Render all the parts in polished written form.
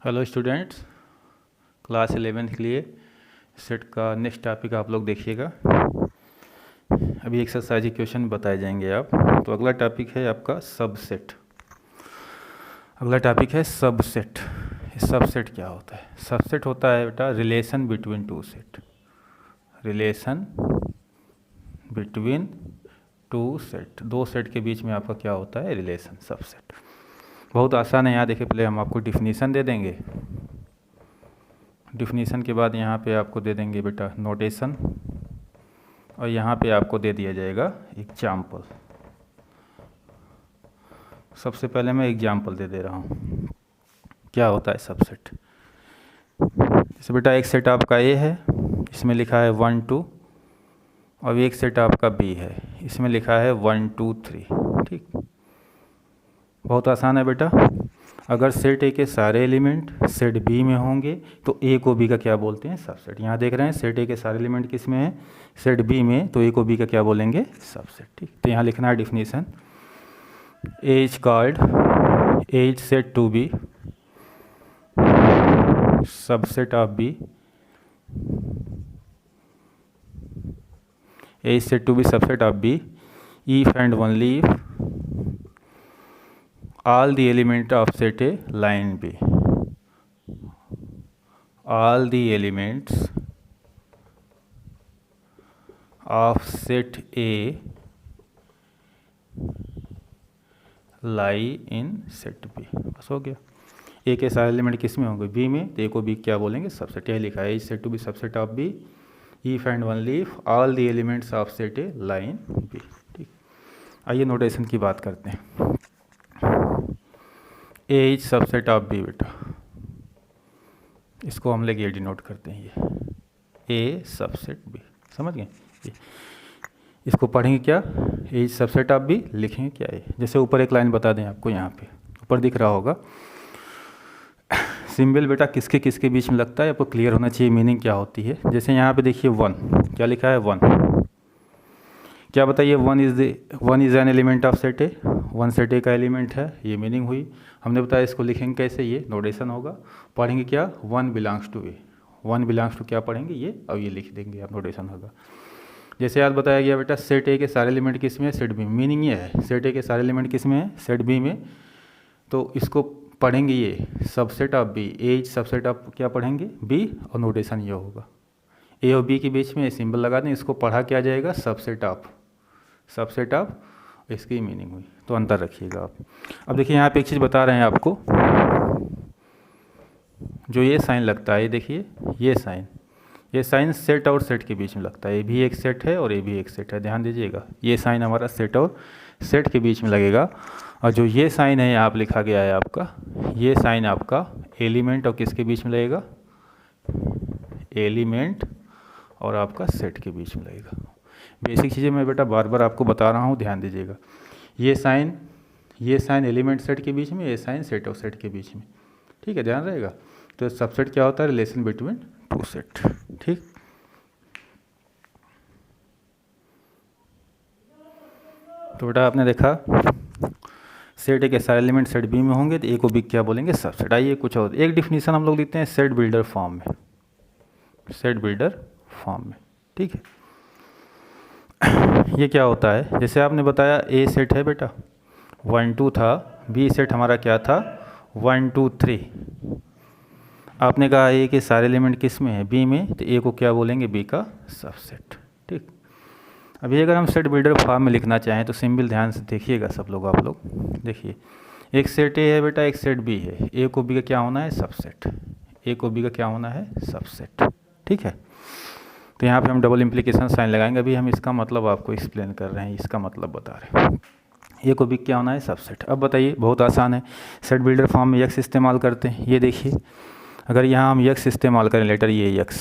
Hello students, class 11th के लिए set का नेक्स्ट टॉपिक आप लोग देखिएगा। अभी एक्सरसाइज क्वेश्चन बताए जाएंगे आप। तो अगला टॉपिक है आपका सबसेट। अगला टॉपिक है सबसेट। सबसेट क्या होता है? सबसेट होता है बेटा relation between two set. Relation between two set, दो सेट के बीच में आपका क्या होता है? Relation, subset. बहुत आसान है। यहाँ देखिए, पहले हम आपको डिफिनीसन दे देंगे। डिफिनीसन के बाद यहाँ पे आपको दे देंगे बेटा नोटेशन, और यहाँ पे आपको दे दिया जाएगा एग्जाम्पल। सबसे पहले मैं एग्जाम्पल दे रहा हूँ क्या होता है सबसेट। जैसे बेटा एक सेट आपका ए है, इसमें लिखा है 1 2, और एक सेट आपका बी है, इसमें लिखा है 1 2 3। ठीक, बहुत आसान है बेटा। अगर सेट ए के सारे एलिमेंट सेट बी में होंगे तो ए को बी का क्या बोलते हैं? सबसेट। यहाँ देख रहे हैं सेट ए के सारे एलिमेंट किस में है? सेट बी में, तो ए को बी का क्या बोलेंगे? सबसेट। ठीक, तो यहाँ लिखना है definition, A is called, A is said to be subset of B, A is said to be subset of B if and only if all the element of set A line B, all the elements of set A lie in set B। बस हो गया। ए के सारे element किस में होंगे? B में, तो ए को बी क्या बोलेंगे? सबसेट। यह लिखा है said to be subset of B if and only if all the elements of set A lie in B। ठीक, आइए नोटेशन की बात करते हैं। ए इज सबसेट ऑफ बी बेटा, इसको हम लोग ये डिनोट करते हैं, ये ए सबसेट बी। समझ गए? इसको पढ़ेंगे क्या? ए इज सबसेट ऑफ बी लिखेंगे क्या? ए, जैसे ऊपर एक लाइन बता दें आपको, यहाँ पे ऊपर दिख रहा होगा सिंबल बेटा किसके किसके बीच में लगता है, आपको क्लियर होना चाहिए मीनिंग क्या होती है। जैसे यहाँ पे देखिए 1, क्या लिखा है? 1, क्या बताइए? 1 is an element of set A, 1 set ए का एलिमेंट है, ये मीनिंग हुई। हमने बताया इसको लिखेंगे कैसे, ये नोटेशन होगा। पढ़ेंगे क्या? 1 belongs to A, 1 belongs to क्या पढ़ेंगे? ये, और ये लिख देंगे आप, नोटेशन होगा। जैसे आज बताया गया बेटा सेट ए के सारे एलिमेंट किस में है? सेट बी में। मीनिंग ये है सेट ए के सारे एलिमेंट किस में है? सेट बी में। तो इसको पढ़ेंगे ये subset of B, A is subset of क्या पढ़ेंगे? बी, और नोटेशन ये होगा ए और बी के बीच में सिंबल लगा दें, इसको पढ़ा क्या जाएगा? सबसेट ऑफ, सबसेट ऑफ, इसकी मीनिंग हुई। तो अंतर रखिएगा आप। अब देखिए यहाँ पे एक चीज़ बता रहे हैं आपको, जो ये साइन लगता है, ये देखिए ये साइन सेट और सेट के बीच में लगता है। ये भी एक सेट है और ये भी एक सेट है, ध्यान दीजिएगा। ये साइन हमारा सेट और सेट के बीच में लगेगा। और जो ये साइन है यहाँ पे लिखा गया है आपका, ये साइन आपका एलिमेंट और किसके बीच में लगेगा? एलिमेंट और आपका सेट के बीच में लगेगा। बेसिक चीज़ें मैं बेटा बार बार आपको बता रहा हूँ, ध्यान दीजिएगा। ये साइन एलिमेंट सेट के बीच में, ये साइन सेट और सेट के बीच में। ठीक है, ध्यान रहेगा। तो सबसेट क्या होता है? Relation between two set. ठीक, तो बेटा आपने देखा सेट ए के सारे एलिमेंट सेट बी में होंगे, तो ए को बी क्या बोलेंगे? सबसेट। आइए कुछ और एक डिफिनीशन हम लोग लिखते हैं सेट बिल्डर फॉर्म में, सेट बिल्डर फॉर्म में। ठीक है, ये क्या होता है? जैसे आपने बताया ए सेट है बेटा, 1 2 था, बी सेट हमारा क्या था? 1 2 3। आपने कहा ए के सारे एलिमेंट किस में है? बी में, तो ए को क्या बोलेंगे? बी का सबसेट। ठीक, अभी अगर हम सेट बिल्डर फॉर्म में लिखना चाहें तो सिंबल ध्यान से देखिएगा सब लोग, आप लोग देखिए। एक सेट ए है बेटा, एक सेट बी है, ए को बी का क्या होना है? सबसेट। ए को बी का क्या होना है? सबसेट। ठीक है, तो यहाँ पे हम डबल इम्प्लीकेशन साइन लगाएंगे। अभी हम इसका मतलब आपको एक्सप्लेन कर रहे हैं, इसका मतलब बता रहे हैं। ए को बी क्या होना है? सबसेट। अब बताइए, बहुत आसान है। सेट बिल्डर फॉर्म में यक्स इस्तेमाल करते हैं। ये देखिए, अगर यहाँ हम यक्स इस्तेमाल करें, लेटर ये यक्स,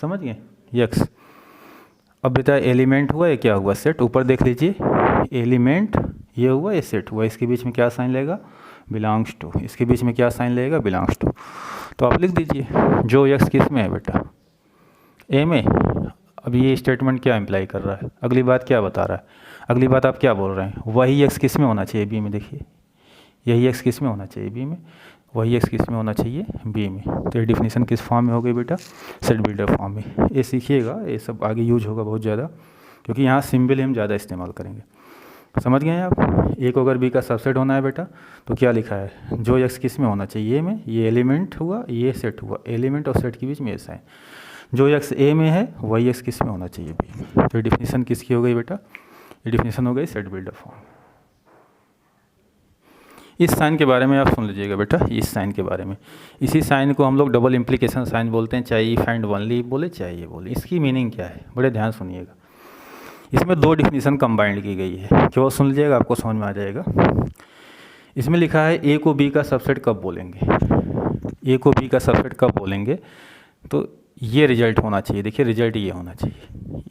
समझ गए? यक्स। अब बेटा एलिमेंट हुआ, ये क्या हुआ? सेट। ऊपर देख लीजिए, एलिमेंट ये हुआ, ये सेट हुआ, इसके बीच में क्या साइन लेगा? Belongs to. इसके बीच में क्या साइन लेगा? Belongs to. तो आप लिख दीजिए जो यक्स किस में है बेटा? ए में। अब ये स्टेटमेंट क्या इम्प्लाई कर रहा है? अगली बात क्या बता रहा है? अगली बात आप क्या बोल रहे हैं? वही एक्स किस में होना चाहिए? बी में। देखिए यही एक्स किस में होना चाहिए? बी में। वही एक्स किस में होना चाहिए, बी में। तो ये डिफिनीशन किस फॉर्म में हो गई बेटा, सेट बिल्डर फॉर्म में। ये सीखिएगा, ये सब आगे यूज होगा बहुत ज़्यादा, क्योंकि यहाँ सिंबल हम ज़्यादा इस्तेमाल करेंगे। समझ गए आप। ए को अगर बी का सबसेट होना है बेटा, तो क्या लिखा है, जो एक्स किस में होना चाहिए, ए में, ये एलिमेंट हुआ, ये सेट हुआ, एलिमेंट और सेट के बीच में ऐसा है, जो एक्स ए में है वही एक्स किस में होना चाहिए, बी में। तो ये डिफिनीशन किसकी हो गई बेटा, ये डिफिनीशन हो गई सेट बिल्डर फॉर्म। इस साइन के बारे में आप सुन लीजिएगा बेटा, इस साइन के बारे में, इसी साइन को हम लोग डबल इम्प्लीकेशन साइन बोलते हैं, चाहे इफ एंड ओनली बोले चाहे ये बोले। इसकी मीनिंग क्या है, बड़े ध्यान सुनिएगा। इसमें दो डिफिनीशन कंबाइंड की गई है, क्यों सुन लीजिएगा, आपको समझ में आ जाएगा। इसमें लिखा है ए को बी का सबसेट कब बोलेंगे, ए को बी का सबसेट कब बोलेंगे, तो ये रिजल्ट होना चाहिए। देखिए रिजल्ट ये होना चाहिए,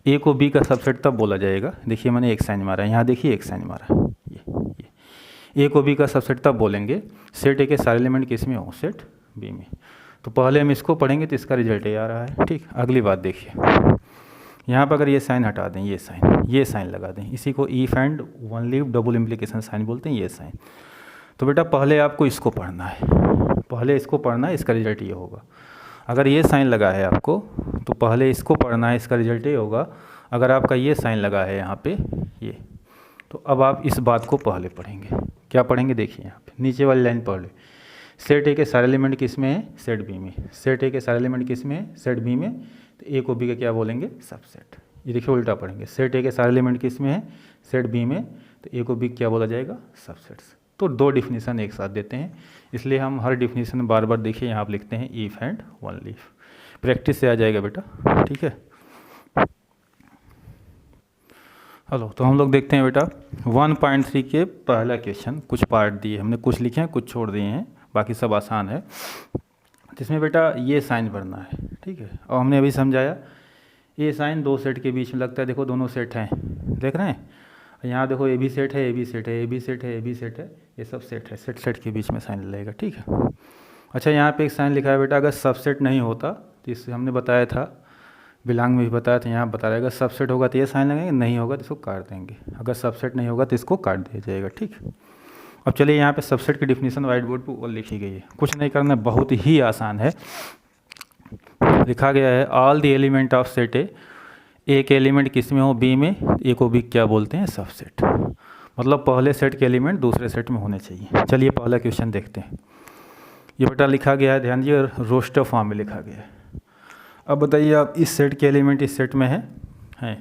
ये ए को बी का सबसेट तब बोला जाएगा। देखिए मैंने एक साइन मारा, यहाँ देखिए एक साइन मारा, ये ए को बी का सबसेट तब बोलेंगे सेट ए के सारे एलिमेंट किस में हो, सेट बी में। तो पहले हम इसको पढ़ेंगे तो इसका रिजल्ट ये आ रहा है। ठीक, अगली बात देखिए, यहाँ पर अगर ये साइन हटा दें, ये साइन लगा दें, इसी को if and only if double implication sign बोलते हैं, ये साइन। तो बेटा पहले आपको इसको पढ़ना है, पहले इसको पढ़ना है, इसका रिजल्ट ये होगा। अगर ये साइन लगा है आपको, तो पहले इसको पढ़ना है, इसका रिजल्ट ये होगा। अगर आपका ये साइन लगा है यहाँ पे ये, तो अब आप इस बात को पहले पढ़ेंगे। क्या पढ़ेंगे, देखिए यहाँ पे नीचे वाली लाइन पढ़ ले, सेट ए के सारे एलिमेंट किस में है, सेट बी में। सेट ए के सारे एलिमेंट किस में है, सेट बी में। तो ए को बी का क्या बोलेंगे, सबसेट। ये देखिए उल्टा पढ़ेंगे, सेट ए के सारे एलिमेंट किस में है, सेट बी में। तो ए को बी क्या बोला जाएगा, सबसेट्स। तो दो डिफिनीशन एक साथ देते हैं, इसलिए हम हर डिफिनीशन बार बार देखिए यहाँ आप लिखते हैं if and one leaf. Practice से आ जाएगा बेटा, ठीक है। हेलो, तो हम लोग देखते हैं बेटा 1.3 के पहला क्वेश्चन। कुछ पार्ट दिए हमने, कुछ लिखे हैं कुछ छोड़ दिए हैं, बाकी सब आसान है। जिसमें बेटा ये साइन भरना है, ठीक है। और हमने अभी समझाया ये साइन दो सेट के बीच में लगता है। देखो दोनों सेट हैं, देख रहे हैं, यहाँ देखो ए बी सेट है, ए बी सेट है, ए बी सेट है, ए बी सेट है, ये सब सेट है, सेट के बीच में साइन लगेगा, ठीक है। अच्छा, यहाँ पे एक साइन लिखा है बेटा, अगर सबसेट नहीं होता तो इससे हमने बताया था, बिलोंग में भी बताया था, यहाँ बता रहेगा सबसेट होगा तो ये साइन लगेंगे, नहीं होगा तो इसको काट देंगे। अगर सबसेट नहीं होगा तो इसको काट दिया जाएगा, ठीक। अब चलिए यहाँ पे सबसेट की डिफिनीशन वाइट बोर्ड पर लिखी गई है, कुछ नहीं करना, बहुत ही आसान है। लिखा गया है all the element of set ए, एक एलिमेंट किस में हो, बी में। ए को बी क्या बोलते हैं, सबसेट। मतलब पहले सेट के एलिमेंट दूसरे सेट में होने चाहिए। चलिए पहला क्वेश्चन देखते हैं। ये बेटा लिखा गया है, ध्यान दिए, रोस्टर फॉर्म में लिखा गया है। अब बताइए आप, इस सेट के एलिमेंट इस सेट में हैं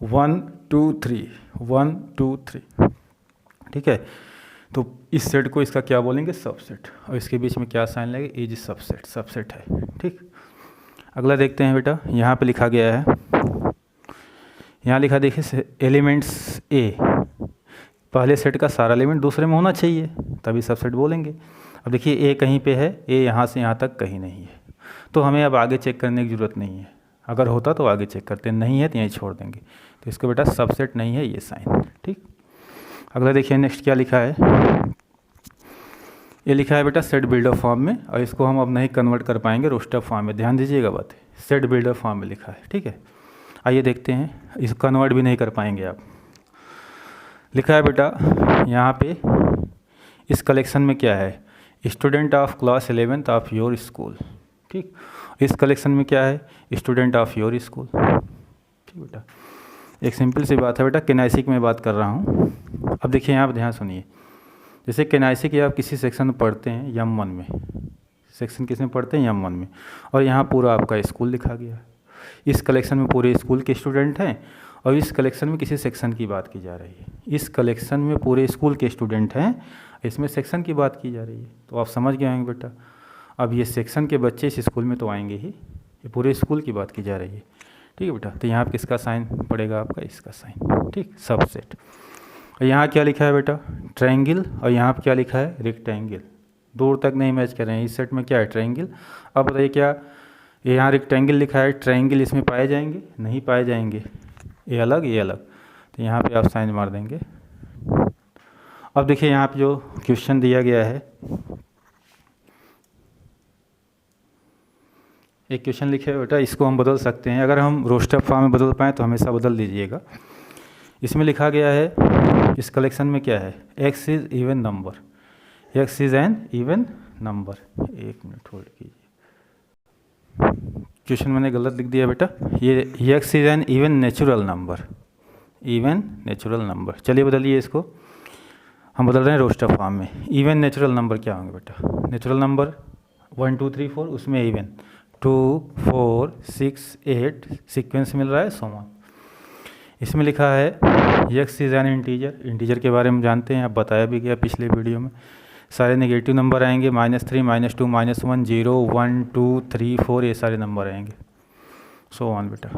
1 2 3, 1 2 3, ठीक है। तो इस सेट को इसका क्या बोलेंगे, सबसेट। और इसके बीच में क्या साइन लगेगा, इज सबसेट, सबसेट है, ठीक। अगला देखते हैं बेटा, यहाँ पे लिखा गया है, यहाँ लिखा देखिए एलिमेंट्स ए, पहले सेट का सारा एलिमेंट दूसरे में होना चाहिए तभी सबसेट बोलेंगे। अब देखिए ए कहीं पे है, ए यहाँ से यहाँ तक कहीं नहीं है, तो हमें अब आगे चेक करने की ज़रूरत नहीं है। अगर होता तो आगे चेक करते, नहीं है तो यहीं छोड़ देंगे। तो इसको बेटा सबसेट नहीं है ये साइन, ठीक। अगला देखिए नेक्स्ट क्या लिखा है, ये लिखा है बेटा सेट बिल्डर फॉर्म में, और इसको हम अब नहीं कन्वर्ट कर पाएंगे रोस्टर फॉर्म में। ध्यान दीजिएगा बात, सेट बिल्डर फॉर्म में लिखा है, ठीक है। आइए देखते हैं, इसको कन्वर्ट भी नहीं कर पाएंगे आप। लिखा है बेटा यहाँ पे, इस कलेक्शन में क्या है, student of class 11th of your school, ठीक। इस कलेक्शन में क्या है, स्टूडेंट ऑफ योर स्कूल, ठीक बेटा। एक सिंपल सी बात है बेटा, केनाइसिक में बात कर रहा हूँ। अब देखिए यहाँ पर ध्यान सुनिए, जैसे केनाइसिक आप किसी सेक्शन में पढ़ते हैं M1 में, सेक्शन किस में पढ़ते हैं M1 में, और यहाँ पूरा आपका स्कूल लिखा गया है। इस कलेक्शन में पूरे स्कूल के स्टूडेंट हैं, और इस कलेक्शन में किसी सेक्शन की बात की जा रही है। इस कलेक्शन में पूरे स्कूल के स्टूडेंट हैं, इसमें सेक्शन की बात की जा रही है। तो आप समझ गए होंगे बेटा, अब ये सेक्शन के बच्चे इस स्कूल में तो आएंगे ही, ये पूरे स्कूल की बात की जा रही है, ठीक है बेटा। तो यहाँ पर किसका साइन पड़ेगा आपका, इसका साइन, ठीक, सबसेट। और यहाँ क्या लिखा है बेटा, ट्रायंगल, और यहाँ पर क्या लिखा है, रेक्टेंगल। दूर तक नहीं मैच कर रहे हैं, इस सेट में क्या है, ट्रायंगल। अब बताइए क्या, ये यहाँ रेक्टेंगल लिखा है, ट्रायंगल इसमें पाए जाएंगे, नहीं पाए जाएंगे, ये अलग ये अलग। तो यहाँ पे आप साइन मार देंगे। अब देखिए यहाँ पे जो क्वेश्चन दिया गया है, एक क्वेश्चन लिखे है बेटा, इसको हम बदल सकते हैं। अगर हम रोस्टर फॉर्म में बदल पाएँ तो हमेशा बदल दीजिएगा। इसमें लिखा गया है, इस कलेक्शन में क्या है, x is even number, x is an even number. एक मिनट होल्ड कीजिए, क्वेश्चन मैंने गलत लिख दिया बेटा। ये x is an even natural number, even natural number. चलिए बदलिए इसको, हम बदल रहे हैं रोस्टर फॉर्म में। इवन नेचुरल नंबर क्या होंगे बेटा? नेचुरल नंबर 1 2 3 4, उसमें इवन 2 4 6 8 सीक्वेंस मिल रहा है, सो ऑन। इसमें लिखा है x is an integer. Integer के बारे में जानते हैं, अब बताया भी गया पिछले वीडियो में। सारे नेगेटिव नंबर आएंगे, -3 -2 -1 0 1 2 3 4, ये सारे नंबर आएंगे, सो ऑन बेटा।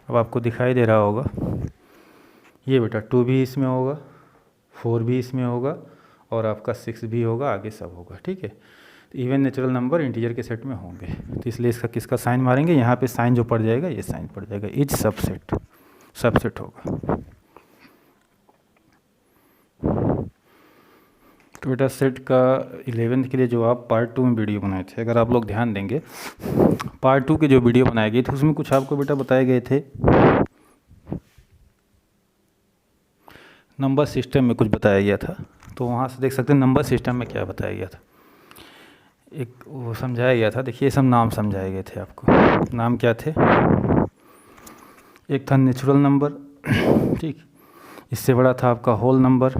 अब आपको दिखाई दे रहा होगा ये बेटा 2 भी इसमें होगा, 4 भी इसमें होगा, और आपका 6 भी होगा, आगे सब होगा, ठीक है। तो इवन नेचुरल नंबर इंटीजर के सेट में होंगे, तो इसलिए इसका किसका साइन मारेंगे? यहाँ पे साइन जो पड़ जाएगा, ये साइन पड़ जाएगा, इज सबसेट, सबसेट होगा। तो बेटा सेट का 11th के लिए जो आप पार्ट 2 में वीडियो बनाए थे, अगर आप लोग ध्यान देंगे, पार्ट 2 के जो वीडियो बनाए गए थे उसमें कुछ आपको बेटा बताए गए थे, नंबर सिस्टम में कुछ बताया गया था। तो वहाँ से देख सकते हैं नंबर सिस्टम में क्या बताया गया था। एक वो समझाया गया था, देखिए सब नाम समझाए गए थे आपको। नाम क्या थे? एक था नेचुरल नंबर, ठीक, इससे बड़ा था आपका होल नंबर,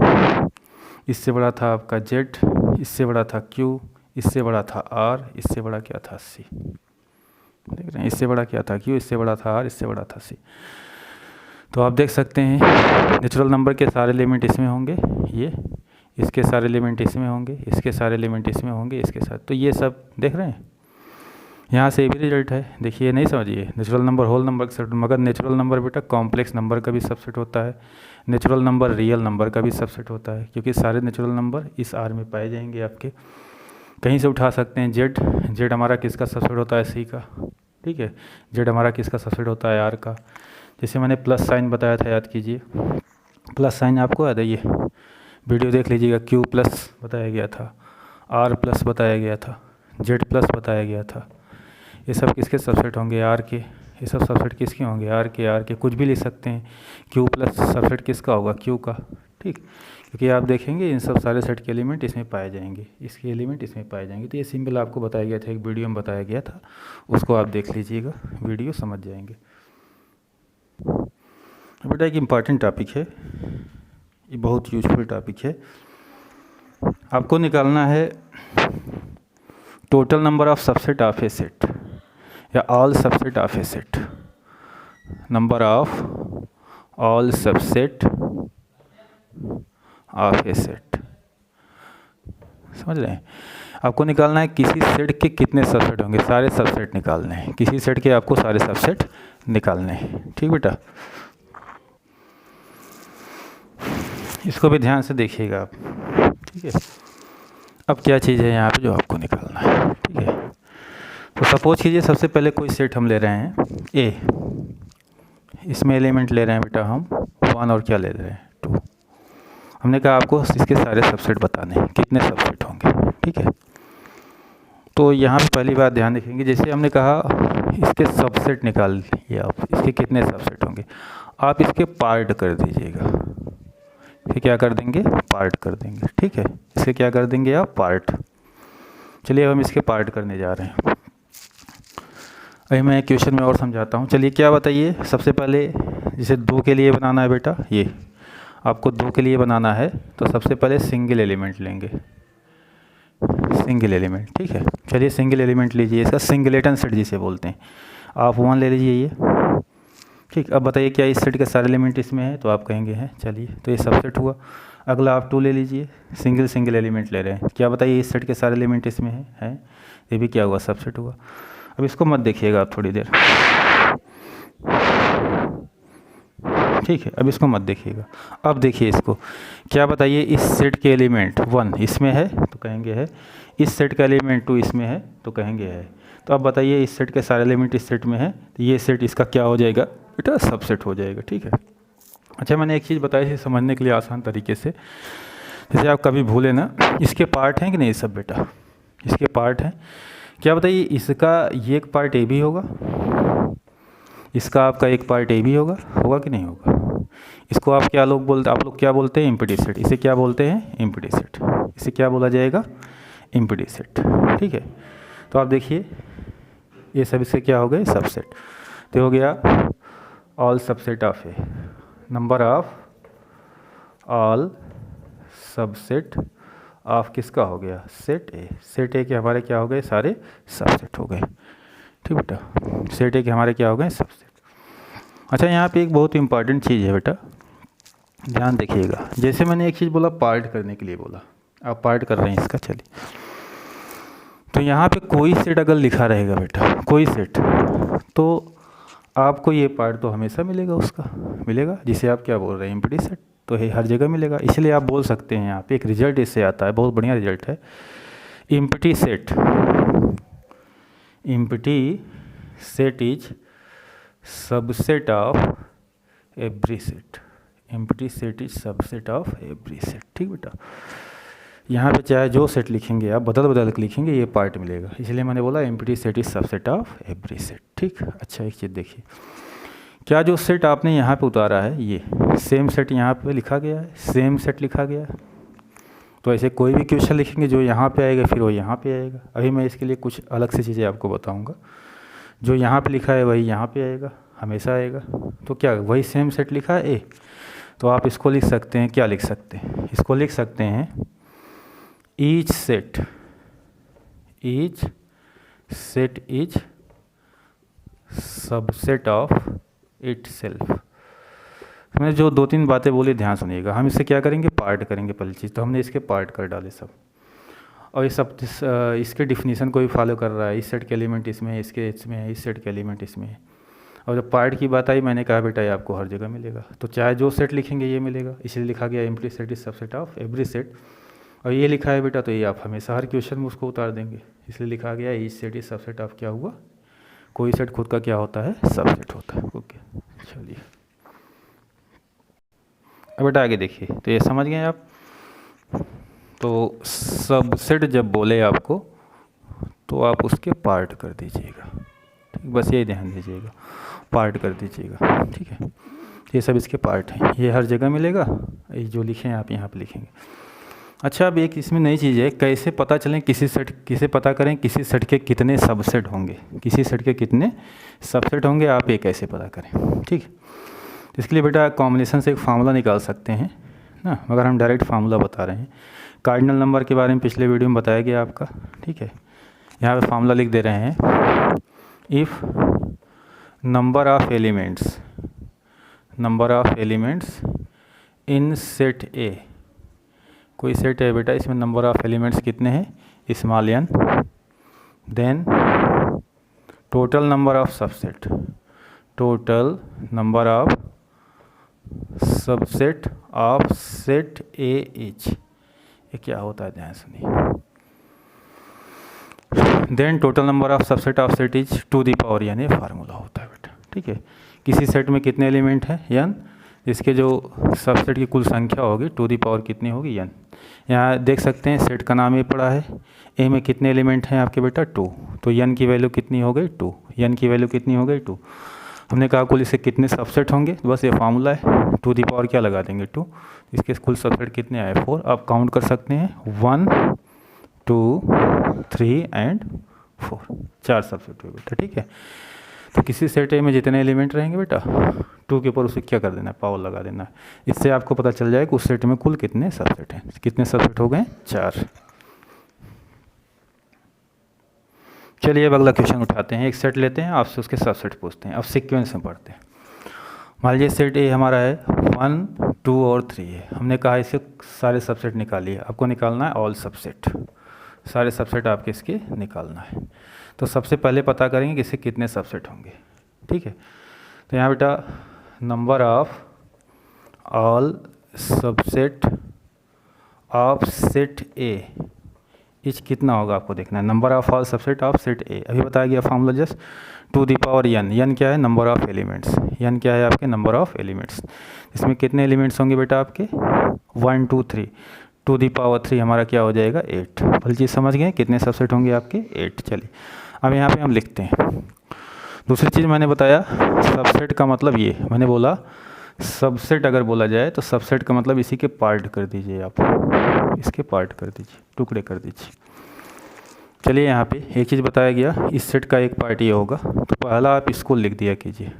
इससे बड़ा था आपका जेड, इससे बड़ा था क्यू, इससे बड़ा था आर, इससे बड़ा क्या था सी। देख रहे हैं, इससे बड़ा क्या था क्यू, इससे बड़ा था आर, इससे बड़ा था सी। तो आप देख सकते हैं नेचुरल नंबर के सारे एलिमेंट इसमें होंगे, ये इसके सारे एलिमेंट इसमें होंगे, इसके सारे एलिमेंट इसमें होंगे, इसके साथ, तो ये सब देख रहे हैं। यहाँ से भी रिजल्ट है, देखिए नहीं समझिए, नेचुरल नंबर होल नंबर का सेट, मगर नेचुरल नंबर बेटा कॉम्प्लेक्स नंबर का भी सबसेट होता है, नेचुरल नंबर रियल नंबर का भी सबसेट होता है, क्योंकि सारे नेचुरल नंबर इस आर में पाए जाएंगे आपके। कहीं से उठा सकते हैं जेड, जेड हमारा किसका सबसेट होता है? सी का, ठीक है। जेड हमारा किसका सबसेट होता है? आर का। जैसे मैंने प्लस साइन बताया था, याद कीजिए, प्लस साइन आपको याद है, ये वीडियो देख लीजिएगा। क्यू प्लस बताया गया था, आर प्लस बताया गया था, जेड प्लस बताया गया था। ये सब किसके सबसेट होंगे? आर के। ये सब सबसेट किसके होंगे? आर के। आर के कुछ भी लिख सकते हैं। क्यू प्लस सबसेट किसका होगा? क्यू का, ठीक, क्योंकि आप देखेंगे इन सब सारे सेट के एलिमेंट इसमें पाए जाएंगे, इसके एलिमेंट इसमें पाए जाएंगे। तो ये सिंपल आपको बताया गया था, एक वीडियो में बताया गया था, उसको आप देख लीजिएगा, वीडियो समझ जाएंगे। बेटा एक इम्पॉर्टेंट टॉपिक है, ये बहुत यूजफुल टॉपिक है। आपको निकालना है total number of subset of a set, या all subset of a set, number of all subset of a set, समझ रहे हैं। आपको निकालना है किसी सेट के कितने सबसेट होंगे, सारे सबसेट निकालने हैं, किसी सेट के आपको सारे सबसेट निकालने हैं, ठीक बेटा। इसको भी ध्यान से देखिएगा आप, ठीक है। अब क्या चीज़ है यहाँ पे जो आपको निकालना है, ठीक है। तो सपोज कीजिए सबसे पहले कोई सेट हम ले रहे हैं ए, इसमें एलिमेंट ले रहे हैं बेटा हम 1 और क्या ले रहे हैं 2। हमने कहा आपको इसके सारे सबसेट बताने हैं, कितने सबसेट होंगे, ठीक है। तो यहाँ पे पहली बात ध्यान रखेंगे, जैसे हमने कहा इसके सबसेट निकाल लिए आप, इसके कितने सबसेट होंगे, आप इसके पार्ट कर दीजिएगा। फिर क्या कर देंगे? पार्ट कर देंगे, ठीक है। इसके क्या कर देंगे आप? पार्ट। चलिए अब हम इसके पार्ट करने जा रहे हैं। अभी मैं क्वेश्चन में और समझाता हूँ। चलिए क्या बताइए, सबसे पहले जैसे 2 के लिए बनाना है बेटा, ये आपको 2 के लिए बनाना है, तो सबसे पहले सिंगल एलिमेंट लेंगे, सिंगल एलिमेंट, ठीक है। चलिए सिंगल एलिमेंट लीजिए, इसका सिंगलेटन सेट जिसे बोलते हैं। आप 1 ले लीजिए ये, ठीक। अब बताइए क्या इस सेट के सारे एलिमेंट इसमें है? तो आप कहेंगे हैं, चलिए तो ये सबसेट हुआ। अगला आप 2 ले लीजिए, सिंगल एलिमेंट ले रहे हैं, क्या बताइए इस सेट के सारे एलिमेंट इसमें है? ये भी क्या हुआ? सबसेट हुआ। अब इसको मत देखिएगा आप थोड़ी देर, ठीक है। अब इसको मत देखिएगा, अब देखिए इसको, क्या बताइए इस सेट के एलिमेंट 1 इसमें है? तो कहेंगे है। इस सेट का एलिमेंट 2 इसमें है? तो कहेंगे है। तो अब बताइए इस सेट के सारे एलिमेंट इस सेट में है, तो ये सेट इसका क्या हो जाएगा बेटा? सबसेट हो जाएगा, ठीक है। अच्छा मैंने एक चीज़ बताई थी समझने के लिए आसान तरीके से, जैसे आप कभी भूले ना, इसके पार्ट हैं कि नहीं सब बेटा? इसके पार्ट हैं। क्या बताइए इसका ये एक पार्ट ए भी होगा, इसका आपका एक पार्ट ए भी होगा, होगा कि नहीं होगा? इसको आप क्या लोग बोलते, आप लोग क्या बोलते हैं? Empty set. इसे क्या बोलते हैं? Empty set. इसे क्या बोला जाएगा, एम्प्टी सेट। ठीक है, तो आप देखिए ये सब इसके क्या हो गए, सबसेट। तो हो गया all subset of A, number of all subset of किसका हो गया, सेट ए। सेट ए के हमारे क्या हो गए, सारे सबसेट हो गए। ठीक बेटा, सेट ए के हमारे क्या हो गए, सबसेट। अच्छा, यहाँ पे एक बहुत इंपॉर्टेंट चीज़ है बेटा, ध्यान देखिएगा। जैसे मैंने एक चीज़ बोला, पार्ट करने के लिए बोला, आप पार्ट कर रहे हैं इसका, चलिए। तो यहाँ पे कोई सेट अगर लिखा रहेगा बेटा, कोई सेट, तो आपको ये पार्ट तो हमेशा मिलेगा, उसका मिलेगा, जिसे आप क्या बोल रहे हैं, एम्प्टी सेट। तो ये हर जगह मिलेगा, इसलिए आप बोल सकते हैं यहाँ पे एक रिजल्ट इससे आता है, बहुत बढ़िया रिजल्ट है, empty set. Empty set is subset of every set. Empty set is subset of every set. ठीक बेटा, यहाँ पे चाहे जो सेट लिखेंगे आप, बदल बदल के लिखेंगे, ये पार्ट मिलेगा, इसलिए मैंने बोला empty set is subset of every set. ठीक, अच्छा एक चीज़ देखिए, क्या जो सेट आपने यहाँ पे उतारा है, ये सेम सेट यहाँ पे लिखा गया है, सेम सेट लिखा गया है। तो ऐसे कोई भी क्वेश्चन लिखेंगे, जो यहाँ पे आएगा फिर वो यहाँ पे आएगा। अभी मैं इसके लिए कुछ अलग से चीज़ें आपको बताऊँगा। जो यहाँ पे लिखा है वही यहाँ पे आएगा, हमेशा आएगा। तो क्या वही सेम सेट लिखा है ए, तो आप इसको लिख सकते हैं, क्या लिख सकते हैं, इसको लिख सकते हैं each set is subset of it self. मैंने जो दो तीन बातें बोली, ध्यान सुनिएगा। हम इससे क्या करेंगे, पार्ट करेंगे पहली चीज़। तो हमने इसके पार्ट कर डाले सब, और ये सब इसके डिफिनीशन को भी फॉलो कर रहा है। इस सेट के एलिमेंट इसमें है, इसके इसमें है, इस सेट के एलिमेंट इसमें है। और जब पार्ट की बात आई, मैंने कहा बेटा ये आपको हर जगह मिलेगा। तो चाहे जो सेट लिखेंगे ये मिलेगा, इसलिए लिखा गया empty set is subset of every set. और ये लिखा है बेटा, तो ये आप हमेशा हर क्वेश्चन में उसको उतार देंगे, इसलिए लिखा गया each set is subset of, क्या हुआ, कोई सेट खुद का क्या होता है, सबसेट होता है। ओके, चलिए अब बेटा आगे देखिए। तो ये समझ गए आप। तो सबसेट जब बोले आपको, तो आप उसके पार्ट कर दीजिएगा। ठीक, बस यही ध्यान दीजिएगा, पार्ट कर दीजिएगा। ठीक है, ये सब इसके पार्ट हैं, ये हर जगह मिलेगा। ये जो लिखे हैं आप यहाँ पे लिखेंगे। अच्छा, अब एक इसमें नई चीज़ है, कैसे पता चलें किसे पता करें किसी सेट के कितने सबसेट होंगे, किसी सेट के कितने सबसेट होंगे, आप ये कैसे पता करें। ठीक, इसके लिए बेटा कॉम्बिनेशन से एक फार्मूला निकाल सकते हैं ना, मगर हम डायरेक्ट फार्मूला बता रहे हैं। कार्डिनल नंबर के बारे में पिछले वीडियो में बताया गया आपका। ठीक है, यहाँ पे फार्मूला लिख दे रहे हैं, if number of elements in set ए, कोई सेट है बेटा, इसमें नंबर ऑफ एलिमेंट्स कितने हैं, small n, then total number of subset, total number of subset of set A is, ये क्या होता है, ध्यान सुनिए, then total number of subset of set is two the power n, ये फार्मूला होता है बेटा। ठीक है, किसी सेट में कितने एलिमेंट हैं, एन, इसके जो सबसेट की कुल संख्या होगी टू दी पावर कितनी होगी, एन। यहाँ देख सकते हैं सेट का नाम ये पड़ा है, ए में कितने एलिमेंट हैं आपके बेटा, 2। तो एन की वैल्यू कितनी हो गई, 2। एन की वैल्यू कितनी हो गई, 2। हमने कहा कुल इससे कितने सबसेट होंगे, बस ये फार्मूला है, टू दी पावर क्या लगा देंगे, 2। इसके कुल सबसेट कितने आए, 4। आप काउंट कर सकते हैं, 1 2 3 एंड 4, 4 सबसेट हुए बेटा। ठीक है, तो किसी सेट ए में जितने एलिमेंट रहेंगे बेटा, 2 के ऊपर उसे क्या कर देना है, पावर लगा देना है। इससे आपको पता चल जाएगा उस सेट में कुल कितने सबसेट हैं। कितने सबसेट हो गए, 4। चलिए अब अगला क्वेश्चन उठाते हैं। एक सेट लेते हैं, आपसे उसके सबसेट पूछते हैं। अब सीक्वेंस में पढ़ते हैं। मान लीजिए सेट ए हमारा है 1 2 और 3 है। हमने कहा इससे सारे सबसेट निकालिए, आपको निकालना है ऑल सबसेट, सारे सबसेट आपके इसके निकालना है। तो सबसे पहले पता करेंगे कि इससे कितने सबसेट होंगे। ठीक है, तो यहाँ बेटा number of all subset of set A is कितना होगा, आपको देखना है। Number of all subset of set A, अभी बताया गया formula just, two the power N. N क्या है, नंबर ऑफ एलिमेंट्स। एन क्या है आपके, नंबर ऑफ एलिमेंट्स। इसमें कितने एलिमेंट्स होंगे बेटा आपके, 1 2 3। टू दी पावर 3 हमारा क्या हो जाएगा, 8। भली चीज़ समझ गए, कितने सबसेट होंगे आपके, 8। चलिए अब यहाँ पे हम लिखते हैं। दूसरी चीज़ मैंने बताया, सबसेट का मतलब ये मैंने बोला, सबसेट अगर बोला जाए तो सबसेट का मतलब इसी के पार्ट कर दीजिए आप, इसके पार्ट कर दीजिए, टुकड़े कर दीजिए। चलिए यहाँ पे एक चीज़ बताया गया, इस सेट का एक पार्ट ये होगा, तो पहला आप इसको लिख दिया कीजिए,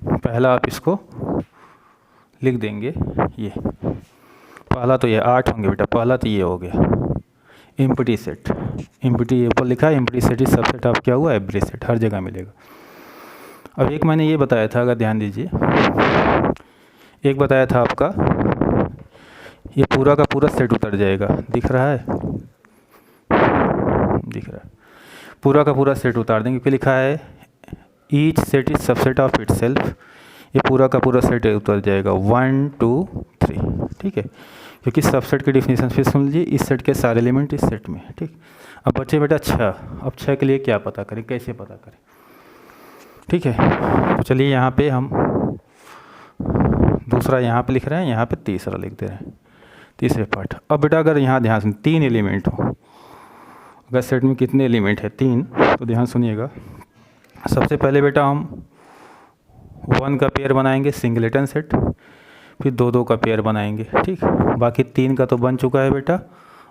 पहला आप इसको लिख देंगे, ये पहला तो ये 8 होंगे बेटा, पहला तो ये हो गया एम्प्टी सेट, एम्प्टी ऊपर लिखा है empty set is subset of क्या हुआ एवरी सेट, हर जगह मिलेगा। अब एक मैंने ये बताया था, अगर ध्यान दीजिए, एक बताया था आपका ये पूरा का पूरा सेट उतर जाएगा, दिख रहा है, दिख रहा है, पूरा का पूरा सेट उतार देंगे, क्योंकि लिखा है each set is subset of itself, ये पूरा का पूरा सेट उतर जाएगा 1 2 3, ठीक है, क्योंकि सबसेट की डिफिनीशन फिर सुन लीजिए, इस सेट के सारे एलिमेंट इस सेट में, ठीक। अब बच्चे बेटा 6, अब 6 के लिए क्या पता करें, कैसे पता करें, ठीक है। तो चलिए यहाँ पे हम दूसरा यहाँ पे लिख रहे हैं, यहाँ पे तीसरा लिख दे रहे हैं, तीसरे पार्ट। अब बेटा अगर यहाँ ध्यान से 3 एलिमेंट हो, अगर सेट में कितने एलिमेंट है 3, तो ध्यान सुनिएगा। सबसे पहले बेटा हम 1 का पेयर बनाएंगे सिंगलेटन सेट, फिर 2 का पेयर बनाएंगे, ठीक। बाकी 3 का तो बन चुका है बेटा,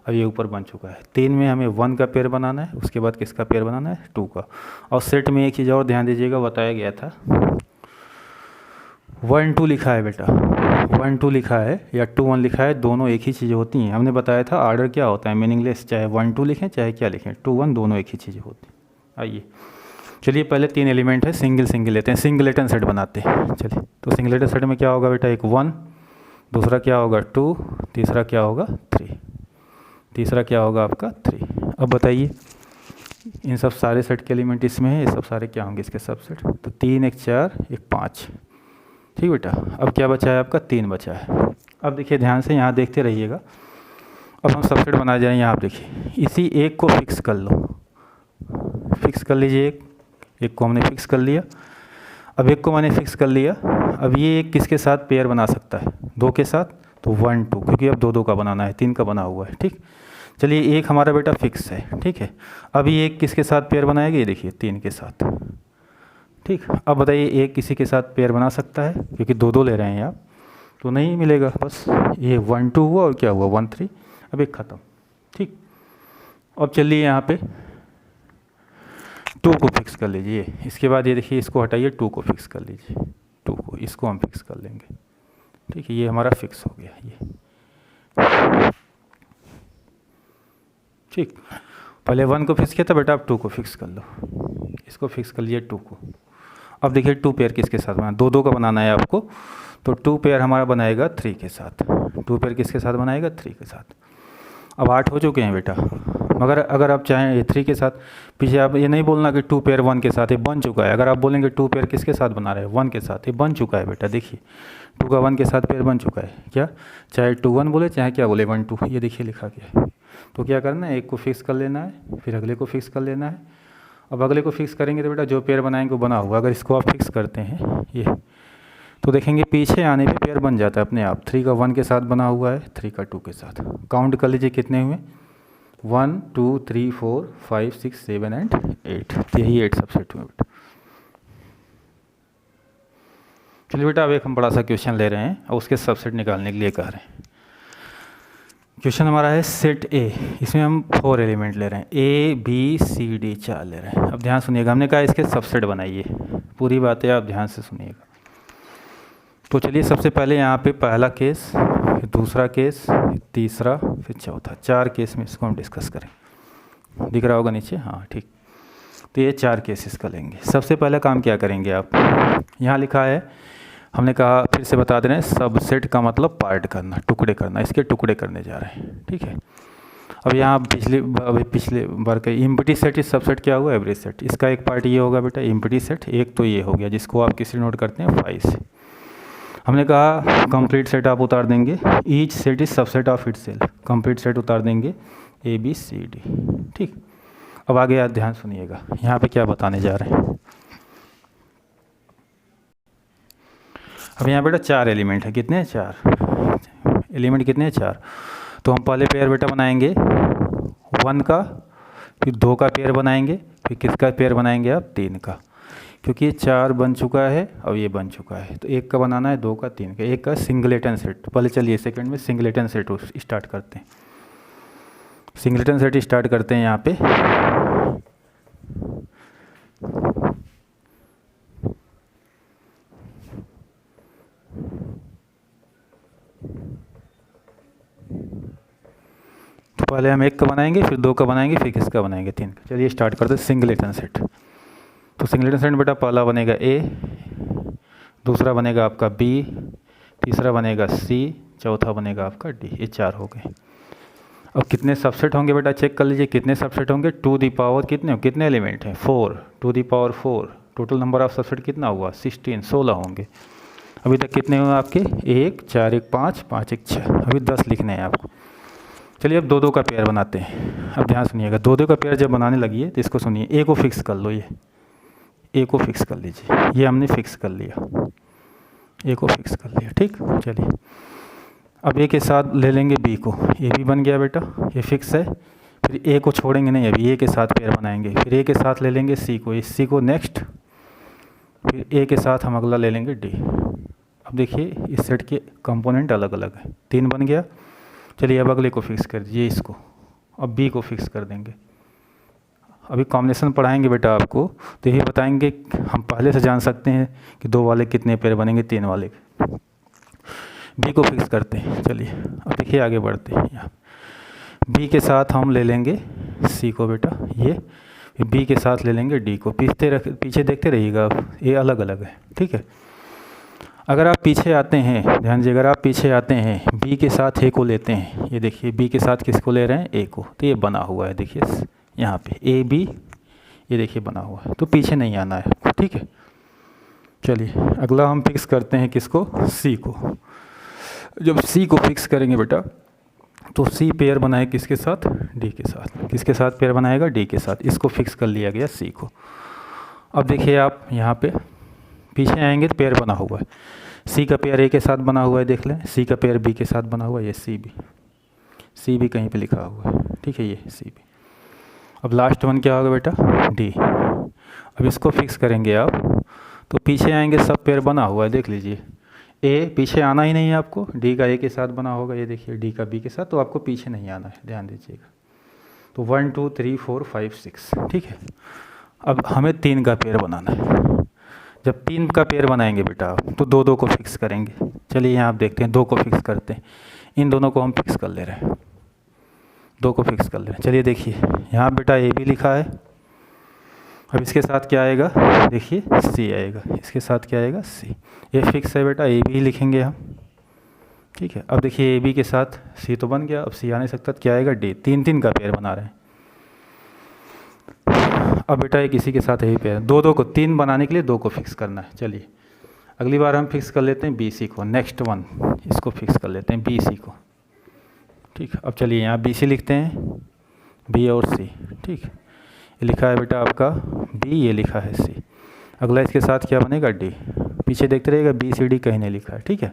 अब ये ऊपर बन चुका है। 3 में हमें 1 का पेयर बनाना है, उसके बाद किसका पेयर बनाना है 2 का। और सेट में एक चीज़ और ध्यान दीजिएगा, बताया गया था 1 2 लिखा है बेटा, 1 2 लिखा है या 2 1 लिखा है, दोनों एक ही चीज़ होती हैं। हमने बताया था आर्डर क्या होता है, मीनिंगलेस, चाहे 1 2 लिखें चाहे क्या लिखें, 2 1 दोनों एक ही चीज़ें होती हैं। आइए चलिए पहले 3 एलिमेंट है, सिंगल लेते हैं, सिंगलेटन सेट बनाते हैं। चलिए तो सिंगलेटन सेट में क्या होगा बेटा, एक 1, दूसरा क्या होगा 2, तीसरा क्या होगा 3, तीसरा क्या होगा आपका 3। अब बताइए इन सब सारे सेट के एलिमेंट इसमें है, ये सब सारे क्या होंगे इसके सबसेट, तो 3 1 4 1 5, ठीक बेटा। अब क्या बचा है आपका 3 बचा है। अब देखिए ध्यान से यहाँ देखते रहिएगा, अब हम सबसेट बना जाएंगे। यहाँ आप देखिए इसी एक को फिक्स कर लो, फिक्स कर लीजिए, एक को हमने फिक्स कर लिया। अब एक को मैंने फिक्स कर लिया, अब ये एक किसके साथ पेयर बना सकता है, 2 के साथ, तो 1 2, क्योंकि अब 2 का बनाना है, 3 का बना हुआ है, ठीक। चलिए एक हमारा बेटा फिक्स है, ठीक है। अब ये एक किसके साथ पेयर बनाएगा, ये देखिए 3 के साथ, ठीक। अब बताइए एक किसी के साथ पेयर बना सकता है, क्योंकि 2 ले रहे हैं आप, तो नहीं मिलेगा, बस ये 1 2 हुआ और क्या हुआ 1 3, अब एक ख़त्म, ठीक। अब चलिए यहाँ पे 2 को फिक्स कर लीजिए, इसके बाद ये देखिए इसको हटाइए, 2 को फिक्स कर लीजिए, 2 को, इसको हम फिक्स कर लेंगे, ठीक है। ये हमारा फिक्स हो गया, ये ठीक। पहले 1 को फिक्स किया था बेटा, अब 2 को फिक्स कर लो, इसको फिक्स कर लिए 2 को। अब देखिए 2 पेयर किसके साथ बनाना, 2 का बनाना है आपको, तो 2 पेयर हमारा बनाएगा 3 के साथ, 2 पेयर किसके साथ बनाएगा 3 के साथ। अब 8 हो चुके हैं बेटा, मगर अगर आप चाहें 3 के साथ, पीछे आप ये नहीं बोलना कि 2 पेयर 1 के साथ, ये बन चुका है। अगर आप बोलेंगे 2 पेयर किसके साथ बना रहे हैं 1 के साथ, ये बन चुका है बेटा, देखिए 2 का 1 के साथ पेयर बन चुका है, क्या, चाहे 2 1 बोले चाहे क्या बोले 1 2, ये देखिए लिखा गया है। तो क्या करना है, एक को फिक्स कर लेना है, फिर अगले को फिक्स कर लेना है। अब अगले को फिक्स करेंगे तो बेटा जो पेयर बनाएंगे वो बना हुआ, अगर इसको आप फिक्स करते हैं ये, तो देखेंगे पीछे आने पे पेयर बन जाता है अपने आप। 3 का 1 के साथ बना हुआ है, 3 का 2 के साथ, काउंट कर लीजिए कितने हुए, 1 2 3 4 5 6 7 एंड 8, यही 8 सबसेट हुए बेटा। चलिए बेटा अब एक हम बड़ा सा क्वेश्चन ले रहे हैं और उसके सबसेट निकालने के लिए कह रहे हैं। क्वेश्चन हमारा है सेट ए, इसमें हम 4 एलिमेंट ले रहे हैं, ए बी सी डी 4 ले रहे हैं। अब ध्यान सुनिएगा, हमने कहा इसके सबसेट बनाइए, पूरी बातें आप ध्यान से सुनिएगा। तो चलिए सबसे पहले यहाँ पे पहला केस, फिर दूसरा केस, फिर तीसरा, फिर चौथा, 4 केस में इसको हम डिस्कस करें। दिख रहा होगा नीचे, हाँ ठीक। तो ये 4 केसेस का लेंगे। सबसे पहला काम क्या करेंगे आप, यहाँ लिखा है, हमने कहा फिर से बता दे रहे हैं, सबसेट का मतलब पार्ट करना, टुकड़े करना, इसके टुकड़े करने जा रहे हैं, ठीक है। अब यहाँ पिछले बार का एम्प्टी सेट इस सबसेट क्या हुआ एवरेज सेट, इसका एक पार्ट ये होगा बेटा एम्प्टी सेट, एक तो ये हो गया जिसको आप किसी नोट करते हैं 5 से। हमने कहा कंप्लीट सेट आप उतार देंगे, each set is subset of itself, complete set उतार देंगे ए बी सी डी, ठीक। अब आगे आप ध्यान सुनिएगा, यहाँ पे क्या बताने जा रहे हैं। अब यहाँ बेटा 4 एलिमेंट है, कितने हैं 4 एलिमेंट, कितने हैं 4। तो हम पहले पेयर बेटा बनाएंगे 1 का, फिर 2 का पेयर बनाएंगे, फिर किसका पेयर बनाएंगे आप 3 का, क्योंकि ये 4 बन चुका है और ये बन चुका है, तो 1 का बनाना है, 2 का, 3 का, 1 का सिंगलेटन सेट। पहले चलिए सेकंड में सिंगलेटन सेट स्टार्ट करते हैं। सिंगलेटन सेट स्टार्ट करते हैं यहाँ पे। तो पहले हम 1 का बनाएंगे, फिर 2 का बनाएंगे, फिर किसका बनाएंगे, 3 का। चलिए स्टार्ट करते हैं सिंगलेटन सेट। तो सिंगलेटन सेट बेटा पहला बनेगा ए, दूसरा बनेगा आपका बी, तीसरा बनेगा सी, चौथा बनेगा आपका डी। ये 4 हो गए। अब कितने सबसेट होंगे बेटा चेक कर लीजिए, कितने सबसेट होंगे। टू दी पावर कितने एलिमेंट हैं, 4, two the power 4। Total number of subset कितना हुआ, 16, 16 होंगे। अभी तक कितने हुए आपके, 1, 4, 1, 5, 5, 1, 6। अभी 10 लिखने हैं आपको। चलिए अब 2-2 का पेयर बनाते हैं। अब ध्यान सुनिएगा, 2-2 का पेयर जब बनाने लगिए तो इसको सुनिए, ए को फिक्स कर लो, ये ए को फिक्स कर लीजिए, ये हमने फिक्स कर लिया, ए को फिक्स कर लिया, ठीक। चलिए अब ए के साथ ले लेंगे बी को, ये भी बन गया बेटा, ये फिक्स है। फिर ए को छोड़ेंगे नहीं, अभी ए के साथ पेयर बनाएंगे। फिर ए के साथ ले लेंगे सी को, इस सी को नेक्स्ट, फिर ए के साथ हम अगला ले लेंगे डी। अब देखिए इस सेट के कंपोनेंट अलग अलग हैं, 3 बन गया। चलिए अब अगले को फिक्स कर दीजिए, इसको। अब बी को फिक्स कर देंगे। अभी कॉम्बिनेशन पढ़ाएंगे बेटा आपको, तो यही बताएंगे, हम पहले से जान सकते हैं कि 2 वाले कितने पेयर बनेंगे, 3 वाले। बी को फिक्स करते हैं। चलिए अब देखिए आगे बढ़ते हैं। यहाँ बी के साथ हम ले लेंगे सी को बेटा, ये बी के साथ ले लेंगे डी को। पीछे देखते रहिएगा, ये अलग अलग है, ठीक है। अगर आप पीछे आते हैं, ध्यान दीजिए, अगर आप पीछे आते हैं, बी के साथ ए को लेते हैं, ये देखिए बी के साथ किसको ले रहे हैं, ए को, तो ये बना हुआ है, देखिए यहाँ पे ए बी, ये देखिए बना हुआ है, तो पीछे नहीं आना है, ठीक है। चलिए अगला हम फिक्स करते हैं किसको, सी को। जब सी को फिक्स करेंगे बेटा, तो सी पेयर बनाए किसके साथ, डी के साथ। किसके साथ पेयर बनाएगा, डी के साथ। इसको फिक्स कर लिया गया सी को। अब देखिए आप यहाँ पे पीछे आएंगे तो पेयर बना हुआ है, सी का पेयर ए के साथ बना हुआ है, देख लें। सी का पेयर बी के साथ बना हुआ है, ये सी भी कहीं पे लिखा हुआ है, ठीक है, ये सी भी। अब लास्ट वन क्या होगा बेटा, डी। अब इसको फिक्स करेंगे आप, तो पीछे आएंगे, सब पेयर बना हुआ है, देख लीजिए। ए पीछे आना ही नहीं है आपको, डी का ए के साथ बना होगा, ये देखिए डी का बी के साथ, तो आपको पीछे नहीं आना है, ध्यान दीजिएगा। तो 1 2 3 4 5 6, ठीक है। अब हमें 3 का पेयर बनाना है। जब 3 का पेयर बनाएंगे बेटा तो 2-2 को फिक्स करेंगे। चलिए यहाँ आप देखते हैं, 2 को फिक्स करते हैं। इन दोनों को हम फिक्स कर ले रहे हैं, 2 को फिक्स कर ले रहे हैं। चलिए देखिए यहाँ बेटा ए भी लिखा है। अब इसके साथ क्या आएगा, देखिए सी आएगा, इसके साथ क्या आएगा, सी। ये फिक्स है बेटा, ए भी लिखेंगे हम, ठीक है। अब देखिए ए बी के साथ सी तो बन गया, अब सी आ नहीं सकता, क्या आएगा, डी। 3-3 का पेयर बना रहे हैं। अब बेटा ये किसी के साथ यही पेयर, 2-2 को, 3 बनाने के लिए 2 को फिक्स करना है। चलिए अगली बार हम फिक्स कर लेते हैं बी सी को, नेक्स्ट वन इसको फिक्स कर लेते हैं बी सी को, ठीक। अब चलिए यहाँ बी सी लिखते हैं, बी और सी, ठीक। ये लिखा है बेटा आपका बी, ये लिखा है सी। अगला इसके साथ क्या बनेगा, डी। पीछे देखते रहिएगा, बी सी डी कहीं नहीं लिखा है, ठीक है।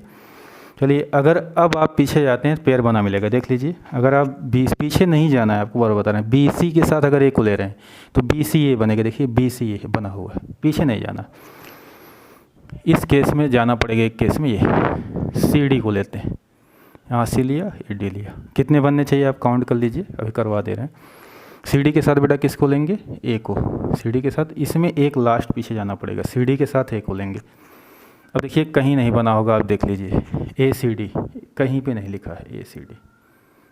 चलिए अगर अब आप पीछे जाते हैं पेयर बना मिलेगा, देख लीजिए। अगर आप पीछे नहीं जाना है, आपको बार बता रहे हैं, बी सी के साथ अगर ए को ले रहे हैं तो बी सी ए बनेगा, देखिए बी सी ए बना हुआ है, पीछे नहीं जाना। इस केस में जाना पड़ेगा, एक केस में ये सी डी को लेते हैं, यहाँ सी लिया, ये डी लिया। कितने बनने चाहिए आप काउंट कर लीजिए, अभी करवा दे रहे हैं। सी डी के साथ बेटा किसको लेंगे, ए को, सी डी के साथ। इसमें एक लास्ट पीछे जाना पड़ेगा, सी डी के साथ ए को लेंगे। अब देखिए कहीं नहीं बना होगा, आप देख लीजिए, ए सी डी कहीं पे नहीं लिखा है, ए सी डी,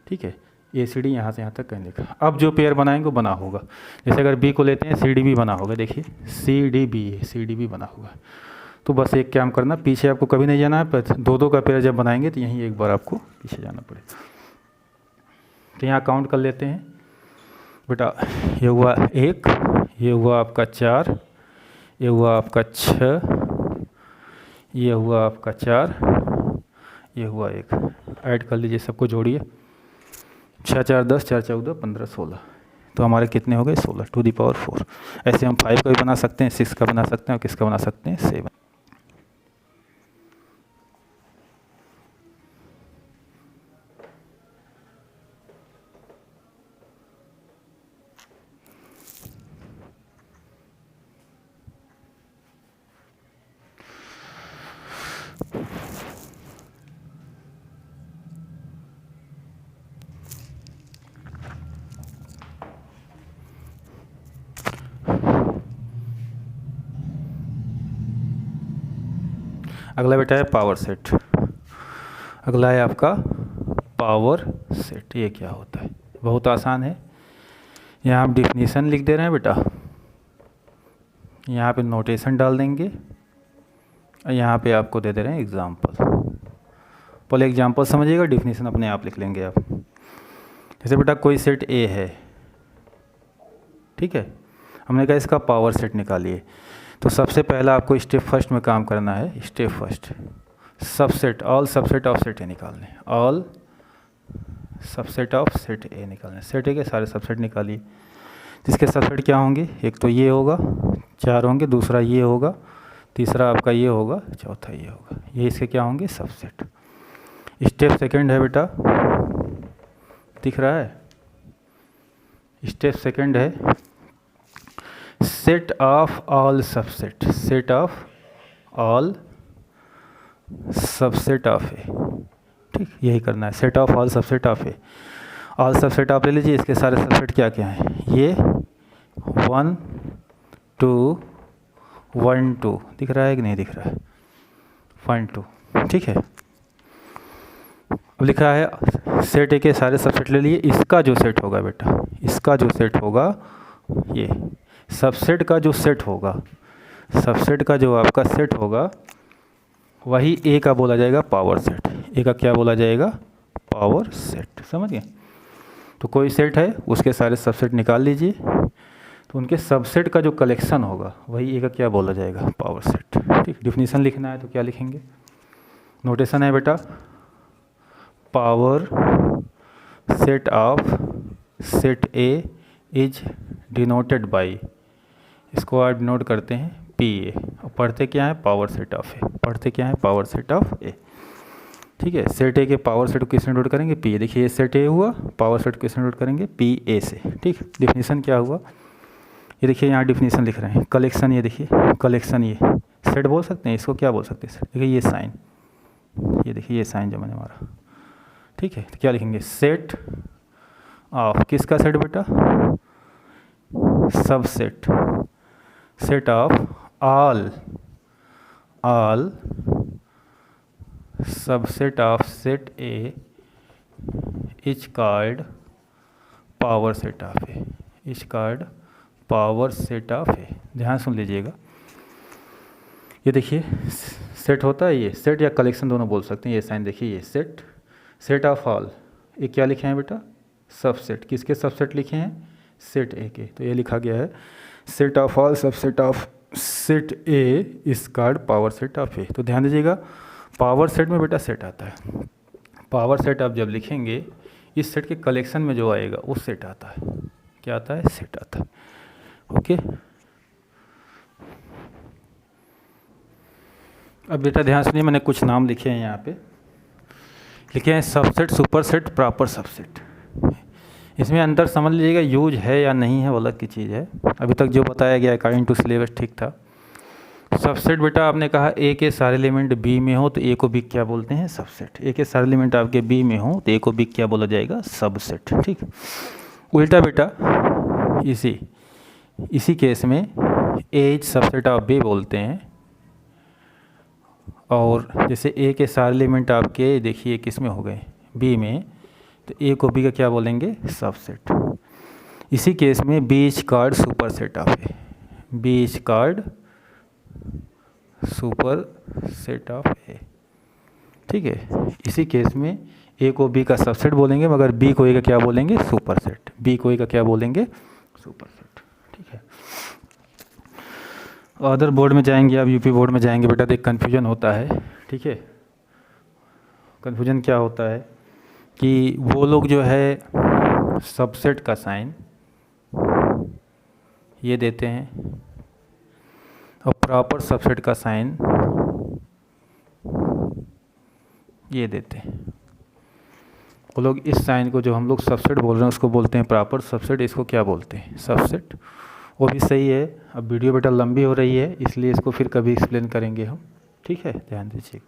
ठीक है। ए सी डी यहाँ से यहाँ तक कहीं लिखा। अब जो पेयर बनाएंगे वो बना होगा, जैसे अगर बी को लेते हैं सी डी भी बना होगा, देखिए C D B, C D भी बना हुआ है। तो बस एक काम करना, पीछे आपको कभी नहीं जाना है, पर 2-2 का पेयर जब बनाएंगे तो यहीं एक बार आपको पीछे जाना पड़ेगा। तो यहाँ काउंट कर लेते हैं बेटा, ये हुआ 1, ये हुआ आपका 4, ये हुआ आपका 6, ये हुआ आपका 4, ये हुआ 1। ऐड कर लीजिए, सबको जोड़िए, 6 4 10, 4 14 15 16, तो हमारे कितने हो गए, 16 टू दी पावर 4। ऐसे हम 5 का भी बना सकते हैं, 6 का बना सकते हैं, और किसका बना सकते हैं, 7। अगला बेटा है पावर सेट। अगला है आपका पावर सेट। ये क्या होता है? बहुत आसान है। यहाँ आप डिफिनीशन लिख दे रहे हैं बेटा, यहाँ पे नोटेशन डाल देंगे और यहाँ पे आपको दे दे रहे हैं एग्जाम्पल। पहले एग्जाम्पल समझिएगा, डिफिनीशन अपने आप लिख लेंगे आप। जैसे बेटा कोई सेट ए है, ठीक है, हमने कहा इसका पावर सेट निकालिए, तो सबसे पहला आपको स्टेप फर्स्ट में काम करना है। Step first subset, all subset of set A निकालने, all subset of set A निकालने। सेट ए के सारे सबसेट निकालिए, जिसके सबसेट क्या होंगे? एक तो ये होगा, 4 होंगे, दूसरा ये होगा, तीसरा आपका ये होगा, चौथा ये होगा। ये इसके क्या होंगे? सबसेट। स्टेप सेकंड है बेटा, दिख रहा है? स्टेप सेकंड है set of all subset, set of all subset of A. ठीक, यही करना है, set of all subset of A. All subset आप ले लीजिए, इसके सारे सबसेट क्या क्या हैं? ये 1 2 1 2 दिख रहा है कि नहीं दिख रहा है? 1 2, ठीक है। अब लिखा है सेट ए के सारे सबसेट ले लिए, इसका जो सेट होगा बेटा, इसका जो सेट होगा, ये सबसेट का जो सेट होगा, सबसेट का जो आपका सेट होगा, वही ए का बोला जाएगा पावर सेट। ए का क्या बोला जाएगा? Power set. समझ गए? तो कोई सेट है, उसके सारे सबसेट निकाल लीजिए, तो उनके सबसेट का जो कलेक्शन होगा वही ए का क्या बोला जाएगा? Power set. ठीक, डिफिनीशन लिखना है तो क्या लिखेंगे? नोटेशन है बेटा, power set of set A is denoted by, इसको आप डिनोट करते हैं पी ए, और पढ़ते क्या है? पावर सेट ऑफ ए। पढ़ते क्या है? Power set of A. ठीक है, सेट ए के पावर सेट को किसने नोट करेंगे? P A. देखिए ये सेट ए हुआ, पावर सेट को किसने नोट करेंगे? पी ए से। ठीक, डिफिनीशन क्या हुआ? ये देखिए यहाँ डिफिनीशन लिख रहे हैं, कलेक्शन। ये देखिए कलेक्शन, ये सेट बोल सकते हैं, इसको क्या बोल सकते हैं? देखिए ये साइन, ये देखिए ये साइन जो मैंने मारा। ठीक है, तो क्या लिखेंगे? सेट ऑफ, किसका सेट बेटा? Subset, set of all subset of set A is called power set of A, is called power set of A. ध्यान सुन लीजिएगा, ये देखिए सेट होता है, ये सेट या कलेक्शन दोनों बोल सकते हैं। ये साइन देखिए, ये सेट, सेट ऑफ ऑल, ये क्या लिखे हैं बेटा? सबसेट। किसके सबसेट लिखे हैं? सेट ए के। तो ये लिखा गया है set of all subset of set A is called power set of A. तो ध्यान दीजिएगा, पावर सेट में बेटा सेट आता है। पावर सेट आप जब लिखेंगे, इस सेट के कलेक्शन में जो आएगा वो सेट आता है। क्या आता है? सेट आता है। ओके, अब बेटा ध्यान सुनिए, मैंने कुछ नाम लिखे हैं यहाँ पे, लिखे हैं सबसेट, सुपरसेट, प्रॉपर सबसेट। इसमें अंतर समझ लीजिएगा, यूज है या नहीं है वो अलग की चीज़ है। अभी तक जो बताया गया अकॉर्डिंग टू सिलेबस ठीक था। सबसेट बेटा आपने कहा ए के सारे एलिमेंट बी में हो तो ए को बी क्या बोलते हैं? सबसेट। ए के सारे एलिमेंट आपके बी में हो तो ए को बी क्या बोला जाएगा? सबसेट। ठीक, उल्टा बेटा इसी केस में ए इज सबसेट ऑफ बी बोलते हैं, और जैसे ए के सारे एलिमेंट आपके देखिए किस में हो गए? बी में, तो ए को बी का क्या बोलेंगे? सबसेट। इसी केस में B is called superset of A, B is called superset of A. ठीक है, इसी केस में ए को बी का सबसेट बोलेंगे, मगर बी को ए का क्या बोलेंगे? Super set. बी को ए का क्या बोलेंगे? Super set. ठीक है, अदर बोर्ड में जाएंगे आप, यूपी बोर्ड में जाएंगे बेटा, तो एक कन्फ्यूजन होता है। ठीक है, कन्फ्यूजन क्या होता है कि वो लोग जो है सबसेट का साइन ये देते हैं और प्रॉपर सबसेट का साइन ये देते हैं। वो लोग इस साइन को जो हम लोग सबसेट बोल रहे हैं उसको बोलते हैं प्रॉपर सबसेट, इसको क्या बोलते हैं? सबसेट। वो भी सही है। अब वीडियो बेटा लंबी हो रही है, इसलिए इसको फिर कभी एक्सप्लेन करेंगे हम। ठीक है, ध्यान दीजिए।